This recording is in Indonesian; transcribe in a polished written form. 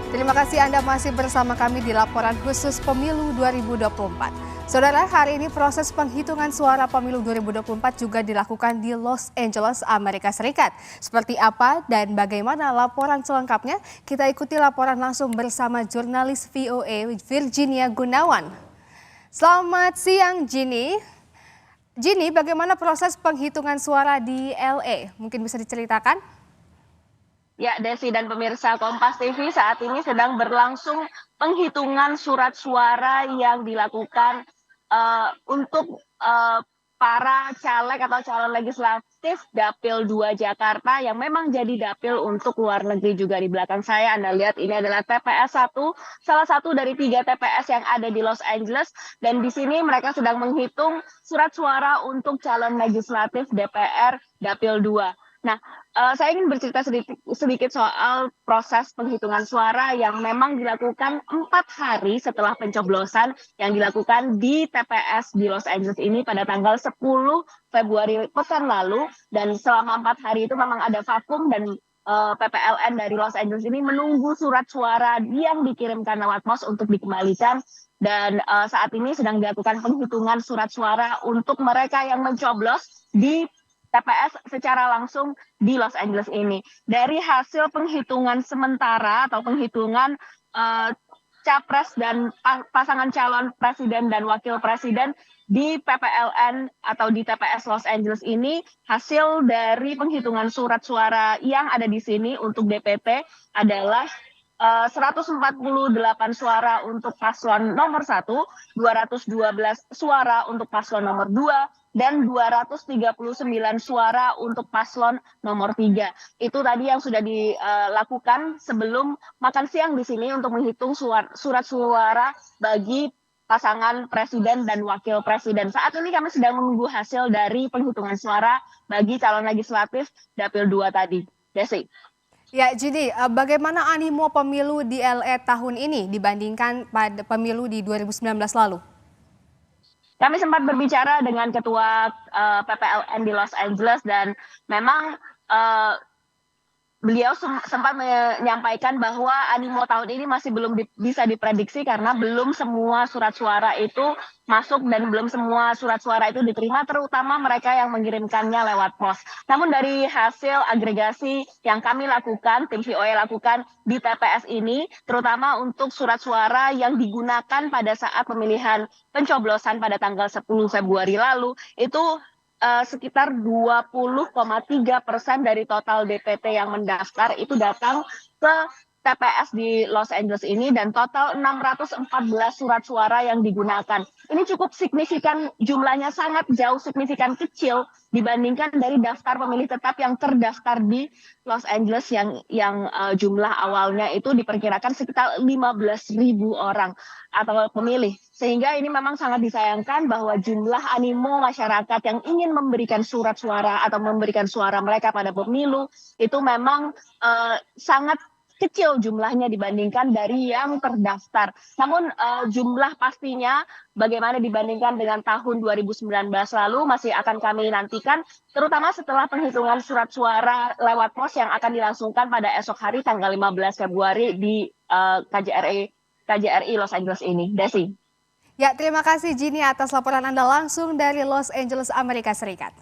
Terima kasih Anda masih bersama kami di laporan khusus Pemilu 2024. Saudara, hari ini proses penghitungan suara Pemilu 2024 juga dilakukan di Los Angeles, Amerika Serikat. Seperti apa dan bagaimana laporan selengkapnya? Kita ikuti laporan langsung bersama jurnalis VOA Virginia Gunawan. Selamat siang, Ginny. Ginny, bagaimana proses penghitungan suara di LA? Mungkin bisa diceritakan? Ya, Desi dan pemirsa Kompas TV, saat ini sedang berlangsung penghitungan surat suara yang dilakukan untuk para caleg atau calon legislatif Dapil 2 Jakarta yang memang jadi dapil untuk luar negeri juga. Di belakang saya Anda lihat ini adalah TPS 1, salah satu dari 3 TPS yang ada di Los Angeles, dan di sini mereka sedang menghitung surat suara untuk calon legislatif DPR Dapil 2. Nah, saya ingin bercerita sedikit soal proses penghitungan suara yang memang dilakukan 4 hari setelah pencoblosan yang dilakukan di TPS di Los Angeles ini pada tanggal 10 Februari pekan lalu. Dan selama 4 hari itu memang ada vakum, dan PPLN dari Los Angeles ini menunggu surat suara yang dikirimkan lewat pos untuk dikembalikan. Dan saat ini sedang dilakukan penghitungan surat suara untuk mereka yang mencoblos di TPS secara langsung di Los Angeles ini. Dari hasil penghitungan sementara atau penghitungan capres dan pasangan calon presiden dan wakil presiden di PPLN atau di TPS Los Angeles ini, hasil dari penghitungan surat suara yang ada di sini untuk DPP adalah 148 suara untuk paslon nomor 1, 212 suara untuk paslon nomor 2, dan 239 suara untuk paslon nomor 3. Itu tadi yang sudah dilakukan sebelum makan siang di sini untuk menghitung surat suara bagi pasangan presiden dan wakil presiden. Saat ini kami sedang menunggu hasil dari penghitungan suara bagi calon legislatif Dapil 2 tadi. Desi. Ya, Ginny, bagaimana animo pemilu di LA tahun ini dibandingkan pada pemilu di 2019 lalu? Kami sempat berbicara dengan ketua PPLN di Los Angeles, dan memang beliau sempat menyampaikan bahwa animo tahun ini masih belum bisa diprediksi karena belum semua surat suara itu masuk dan belum semua surat suara itu diterima, terutama mereka yang mengirimkannya lewat pos. Namun dari hasil agregasi yang kami lakukan, tim VOA lakukan di TPS ini, terutama untuk surat suara yang digunakan pada saat pemilihan pencoblosan pada tanggal 10 Februari lalu, itu sekitar 20,3% dari total DPT yang mendaftar itu datang ke TPS di Los Angeles ini, dan total 614 surat suara yang digunakan. Ini cukup signifikan, jumlahnya sangat jauh signifikan kecil dibandingkan dari daftar pemilih tetap yang terdaftar di Los Angeles yang jumlah awalnya itu diperkirakan sekitar 15.000 orang atau pemilih. Sehingga ini memang sangat disayangkan bahwa jumlah animo masyarakat yang ingin memberikan surat suara atau memberikan suara mereka pada pemilu itu memang sangat kecil jumlahnya dibandingkan dari yang terdaftar. Namun jumlah pastinya bagaimana dibandingkan dengan tahun 2019 lalu masih akan kami nantikan, terutama setelah penghitungan surat suara lewat pos yang akan dilangsungkan pada esok hari tanggal 15 Februari di KJRI Los Angeles ini. Desi. Ya, terima kasih Ginny atas laporan Anda langsung dari Los Angeles, Amerika Serikat.